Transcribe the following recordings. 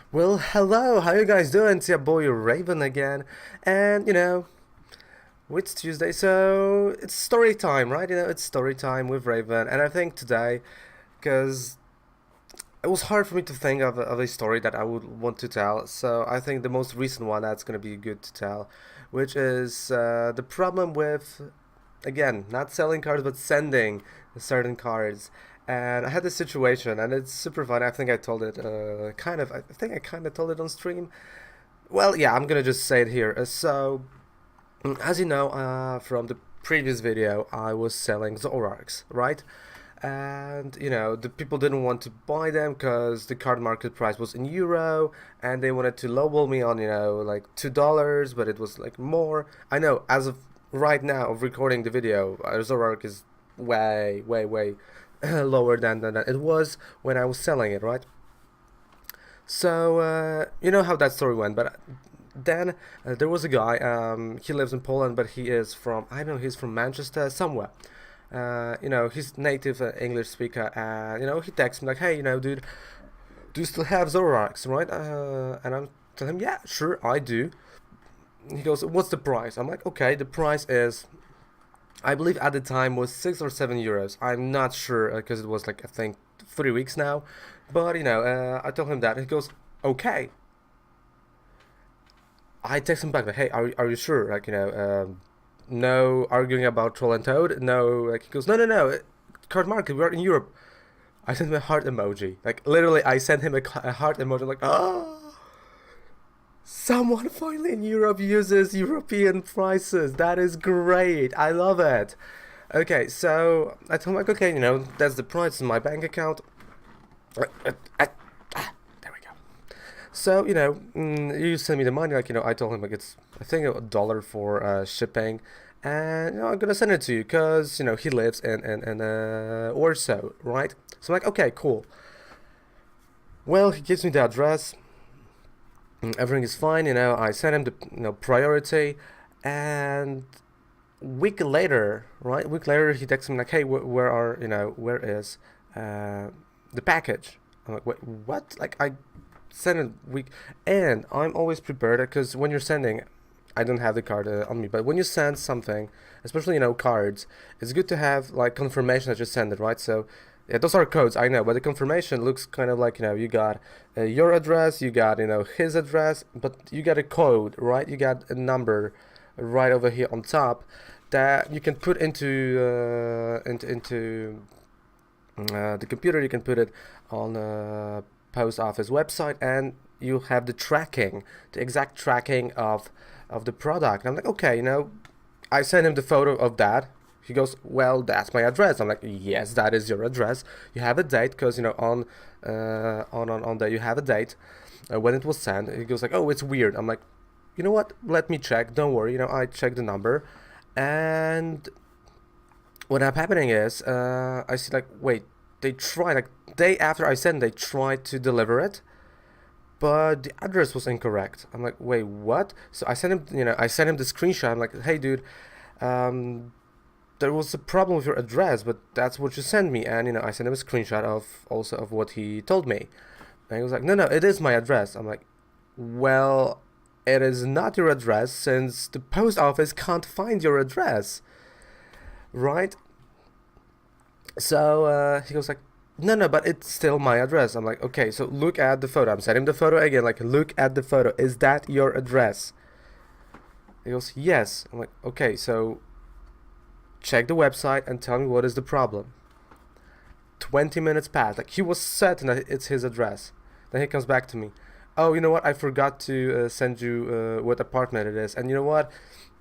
Well, hello, how you guys doing? It's your boy Raven again, and it's Tuesday, so it's story time, right? It's story time with Raven, and I think today, because it was hard for me to think of a story that I would want to tell, so I think the most recent one that's gonna be good to tell, which is the problem with, again, not selling cards but sending certain cards. And I had this situation, and it's super fun. I think I told it, kind of. I think I kind of told it on stream. Well, yeah, I'm gonna just say it here. As you know, from the previous video, I was selling Zorarks, right? And the people didn't want to buy them because the card market price was in euro, and they wanted to lowball me on like $2, but it was like more. I know as of right now of recording the video, Zorark is way, way, way lower than it was when I was selling it, right? So you know how that story went, but then there was a guy. He lives in Poland, but he is from, I don't know, he's from Manchester somewhere. He's native English speaker, and he texts me like, "Hey, dude, do you still have Zoroarks, right?" And I'm telling him, "Yeah, sure, I do." He goes, "What's the price?" I'm like, "Okay, the price is, I believe at the time was 6 or 7 euros. I'm not sure because it was like I think 3 weeks now, but I told him that. He goes, "Okay." I text him back like, "Hey, are you sure?" Like no arguing about Troll and Toad. No, like he goes, "No, no, no, card market. We're in Europe." I sent him a heart emoji. Like literally, I sent him a heart emoji. I'm like, oh, someone finally in Europe uses European prices. That is great. I love it. Okay, so I told him like, okay, that's the price in my bank account. There we go. So you send me the money. Like I told him like it's I think $1 for shipping, and I'm gonna send it to you because he lives in Warsaw, right? So I'm like, okay, cool. Well, he gives me the address. Everything is fine. I sent him the priority, and week later, right? A week later, he texts me like, "Hey, where is uh, the package?" I'm like, "Wait, what?" Like I sent it week, and I'm always prepared because when you're sending, I don't have the card on me, but when you send something, especially cards, it's good to have like confirmation that you send it, right? So. Yeah, those are codes, I know, but the confirmation looks kind of like you got your address, you got his address, but you got a code, right? You got a number right over here on top that you can put into the computer. You can put it on a post office website, and you have the tracking, the exact tracking of the product. And I'm like, okay, I sent him the photo of that. He goes, "Well, that's my address." I'm like, "Yes, that is your address. You have a date because on there you have a date when it was sent." He goes like, "Oh, it's weird." I'm like, "You know what? Let me check. Don't worry. I checked the number, and what ended up happening is I see like, wait, they tried like day after I sent, they tried to deliver it, but the address was incorrect. I'm like, wait, what? So I sent him, I sent him the screenshot. I'm like, "Hey, dude, um, there was a problem with your address, but that's what you sent me." And I sent him a screenshot of also of what he told me. And he was like, "No, no, it is my address." I'm like, "Well, it is not your address since the post office can't find your address, right?" So he goes like, "No, no, but it's still my address." I'm like, "Okay, so look at the photo." I'm sending him the photo again. Like, look at the photo. Is that your address? He goes, "Yes." I'm like, "Okay, so check the website and tell me what is the problem." 20 minutes passed. Like he was certain that it's his address. Then he comes back to me. "Oh, you know what? I forgot to send you what apartment it is." And you know what?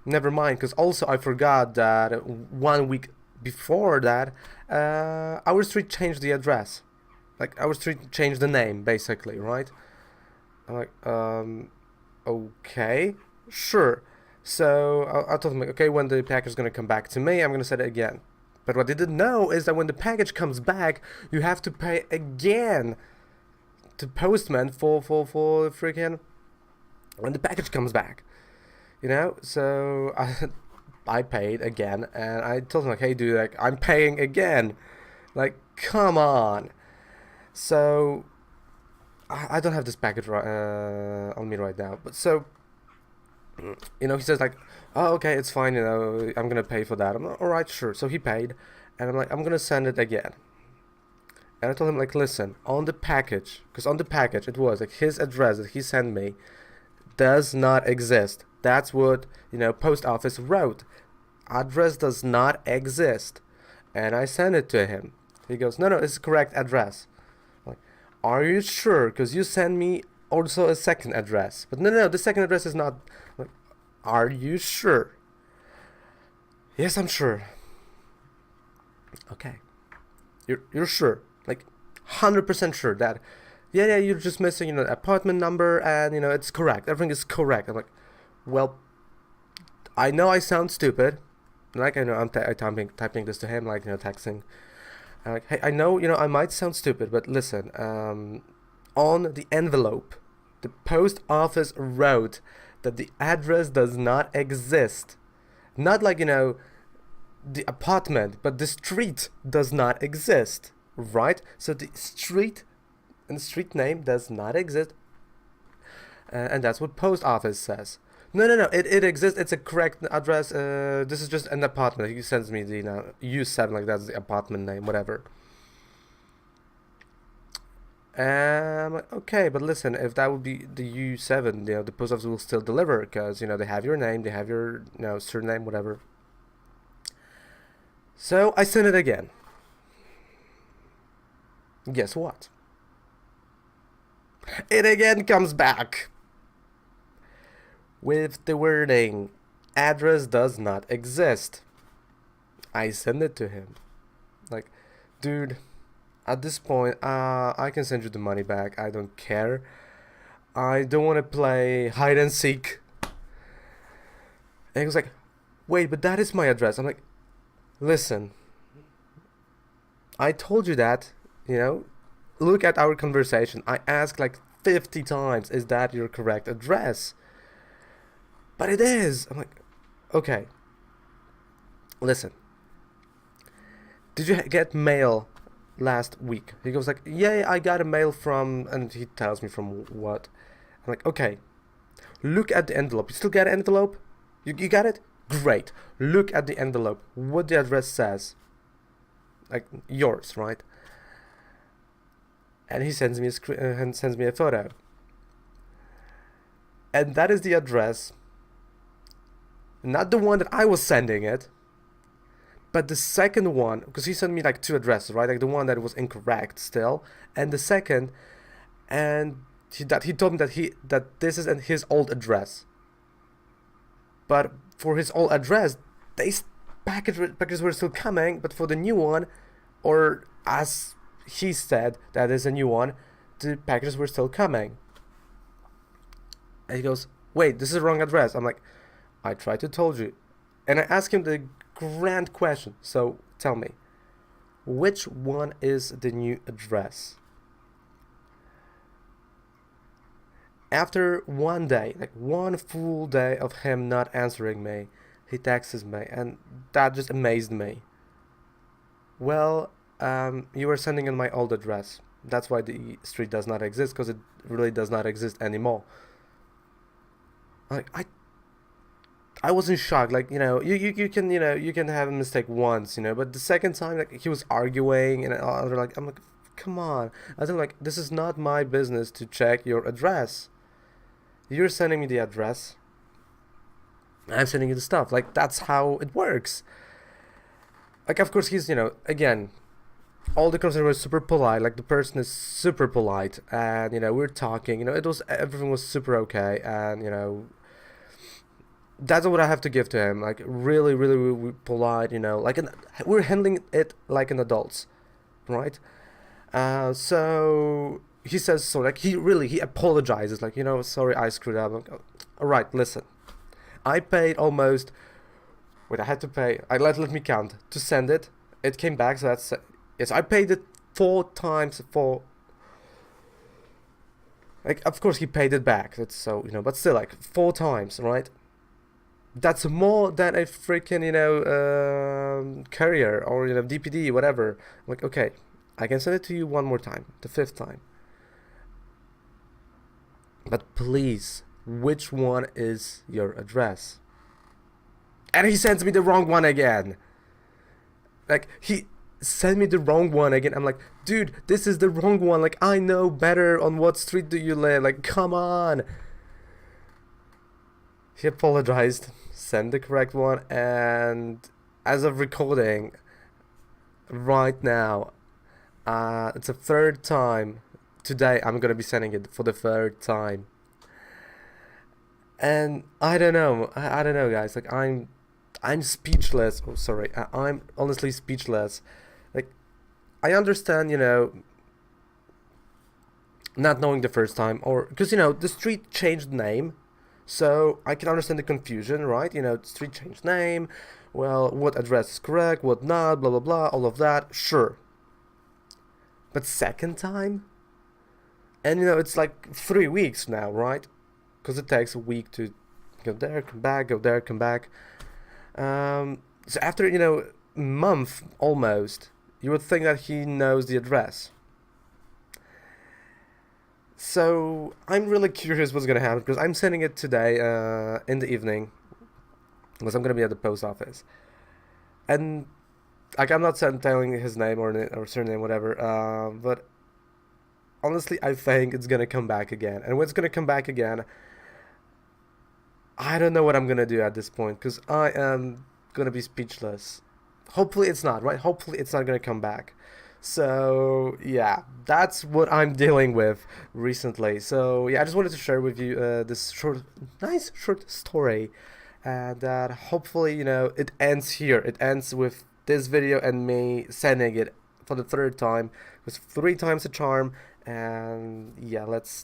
Never mind, because also I forgot that 1 week before that, our street changed the address. Like our street changed the name, basically, right? I'm like, okay, sure. So I told him, like, okay, when the package is gonna come back to me, I'm gonna set it again. But what they didn't know is that when the package comes back, you have to pay again to postman for freaking when the package comes back. So I paid again, and I told him like, "Hey, dude, like I'm paying again. Like, come on." So I don't have this package on me right now, but so he says like, oh, okay, it's fine, I'm gonna pay for that. I'm like, all right, sure. So he paid, and I'm like, I'm gonna send it again. And I told him like, listen, on the package, because on the package it was like his address that he sent me does not exist. That's what post office wrote. Address does not exist. And I sent it to him. He goes, no, it's the correct address. I'm like, are you sure? Because you sent me also a second address. But no, the second address is not. I'm like, are you sure? Yes, I'm sure. Okay. You're sure? Like 100% sure that yeah, you're just missing the apartment number, and it's correct. Everything is correct. I'm like, well, I know I sound stupid. Like I know I'm typing this to him, like texting. I'm like, hey, I know I might sound stupid, but listen, on the envelope, the post office wrote that the address does not exist. Not like the apartment, but the street does not exist, right? So the street and the street name does not exist, and that's what post office says. No, it exists. It's a correct address. This is just an apartment. He sends me the U7, like that's the apartment name, whatever. Okay, but listen, if that would be the U7, the post office will still deliver because they have your name, they have your surname, whatever. So I sent it again. Guess what? It again comes back with the wording, address does not exist. I send it to him. Like, dude, at this point, I can send you the money back. I don't care. I don't want to play hide and seek. And he was like, wait, but that is my address. I'm like, listen, I told you that, look at our conversation. I asked like 50 times, is that your correct address? But it is. I'm like, okay, listen, did you get mail last week? He goes like, yeah, I got a mail from, and he tells me from what. I'm like, okay, look at the envelope. You still got an envelope? You got it? Great. Look at the envelope. What the address says. Like yours, right? And he sends me a photo. And that is the address. Not the one that I was sending it, but the second one, because he sent me like two addresses, right? Like the one that was incorrect still, and the second, and he told me that this is his old address. But for his old address, packages were still coming, but for the new one, or as he said that is a new one, the packages were still coming. And he goes, wait, this is the wrong address. I'm like, I tried to told you. And I asked him the grand question. So tell me, which one is the new address? After one day, like one full day of him not answering me, he texts me, and that just amazed me. Well, you were sending in my old address. That's why the street does not exist, because it really does not exist anymore. Like I was in shock. Like you can you can have a mistake once, but the second time, like he was arguing, and I'm like, come on. I was like, this is not my business to check your address. You're sending me the address. I'm sending you the stuff. Like that's how it works. Like of course he's again, all the conversation was super polite. Like the person is super polite, and we're talking. Everything was super okay, and that's what I have to give to him. Like really, really, really polite. Like we're handling it like an adults, right? So he says so. Like he apologizes. Like sorry, I screwed up. Like, all right, listen, I paid almost. Wait, I had to pay. Let me count to send it. It came back, so that's yes. I paid it 4 times for. Like of course he paid it back. That's so but still like 4 times, right? That's more than a freaking courier or DPD, whatever. I'm like, okay, I can send it to you one more time, the fifth time. but please, which one is your address? And he sends me the wrong one again. Like, he sent me the wrong one again. I'm like, dude, this is the wrong one. Like, I know better. On what street do you live? Like, come on. He apologized, sent the correct one, and as of recording right now, it's the third time today I'm gonna be sending it for the third time. And I don't know, I don't know, guys. Like, I'm speechless. Oh, sorry, I'm honestly speechless. Like, I understand, not knowing the first time, or because the street changed name, so I can understand the confusion, right? The street changed name. Well, what address is correct, what not, blah blah blah, all of that. Sure. But second time, and it's like 3 weeks now, right? Because it takes a week to go there, come back, go there, come back. So after a month almost, you would think that he knows the address. So I'm really curious what's gonna happen, because I'm sending it today in the evening, because I'm gonna be at the post office, and like I'm not telling his name or surname, whatever. But honestly, I think it's gonna come back again, and when it's gonna come back again, I don't know what I'm gonna do at this point, because I am gonna be speechless. Hopefully it's not, right? Hopefully it's not gonna come back. So yeah, that's what I'm dealing with recently. So yeah, I just wanted to share with you this nice short story, and that hopefully it ends here. It ends with this video and me sending it for the third time. It was 3 times a charm, and yeah, let's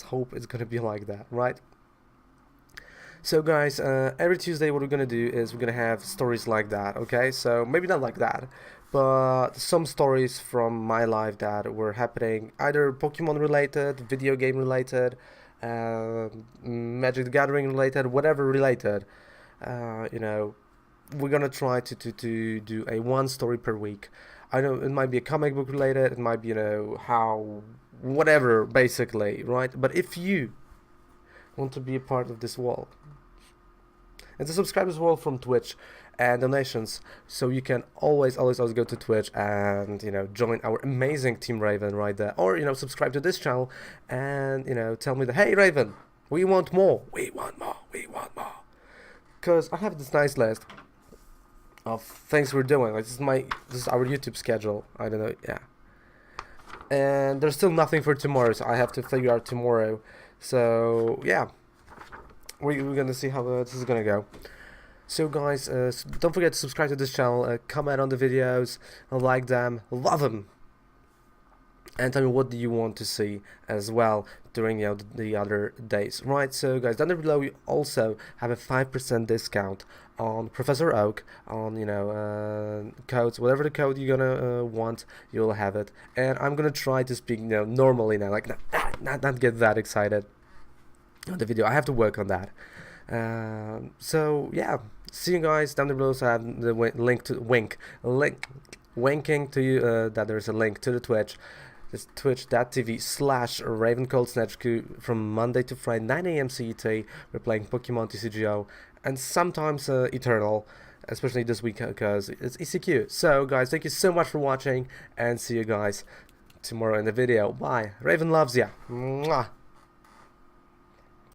hope it's gonna be like that, right? So guys, every Tuesday what we're gonna do is we're gonna have stories like that, okay? So maybe not like that, but some stories from my life that were happening, either Pokemon related, video game related, Magic the Gathering related, whatever related. We're gonna try to do a one story per week. I know it might be a comic book related, it might be how whatever, basically, right? But if you want to be a part of this wall, and to subscribe as well from Twitch and donations, so you can always go to Twitch and join our amazing team Raven right there, or subscribe to this channel and tell me that, hey Raven, we want more, we want more, we want more, because I have this nice list of things we're doing. Like, this is our YouTube schedule. I don't know, yeah, and there's still nothing for tomorrow, so I have to figure out tomorrow. So yeah, we're gonna see how this is gonna go. So guys, don't forget to subscribe to this channel, comment on the videos, like them, love them, and tell me what do you want to see as well during the other days, right? So guys, down there below we also have a 5% discount on Professor Oak, on codes, whatever the code you're gonna want, you'll have it. And I'm gonna try to speak normally now, like not get that excited on the video. I have to work on that. So yeah, see you guys down the below. So I have the winking to you that there's a link to the Twitch. It's twitch.tv/RavenCalledSnejku from Monday to Friday, 9 AM CET. We're playing Pokemon TCGO and sometimes Eternal, especially this week because it's ECQ. So guys, thank you so much for watching, and see you guys tomorrow in the video. Bye. Raven loves ya. Mwah.